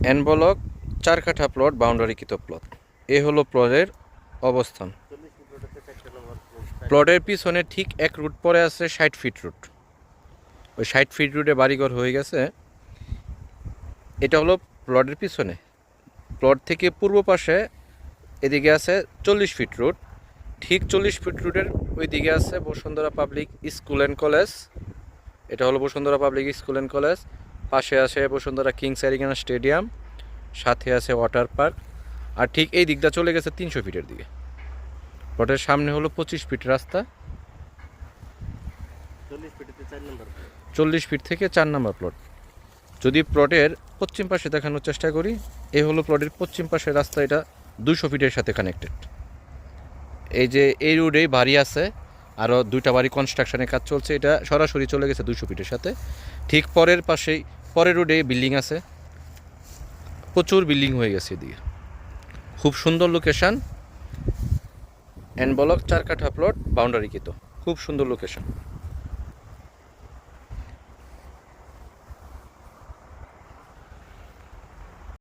N block 4 কাঠা plot, বাউন্ডারিকৃত plot. এ হলো প্লটের অবস্থান। প্লটের পিছনে ঠিক 1 রুট পরে আছে 60 ফিট রুট। ওই 60 ফিট রুটে বাড়িঘর হয়ে গেছে। এটা হলো প্লটের পিছনে। প্লট থেকে পূর্ব পাশে এদিকে আছে 40 ফিট রুট। ঠিক 40 ফিট রুটের ওই দিকে আছে Bashundhara public school and college. এটা হলো Bashundhara public school and college. পাশে আছে বসুন্ধরা কিংস এরিগানা স্টেডিয়াম, সাথে আছে ওয়াটার পার্ক। আর ঠিক এই দিকটা চলে গেছে 300 ফিটের দিকে। প্লটের সামনে হলো 25 ফিট রাস্তা। 40 ফিট থেকে 4 নম্বর প্লট। যদি প্লটের পশ্চিম পাশে দেখানোর চেষ্টা করি, এ হলো প্লটের পশ্চিম পাশের রাস্তা। এটা 200 ফিটের সাথে কানেক্টেড। এই যে এই রোডেই বাড়ি আছে, আরও 2টা বাড়ি কনস্ট্রাকশনের কাজ চলছে। এটা সরাসরি চলে গেছে 200 ফিটের সাথে। ঠিক পরের রোডে বিল্ডিং আছে, প্রচুর বিল্ডিং হয়ে গেছে এদিকে। খুব সুন্দর লোকেশান। এন ব্লক 4 কাঠা প্লট, বাউন্ডারিকৃত, খুব সুন্দর লোকেশান।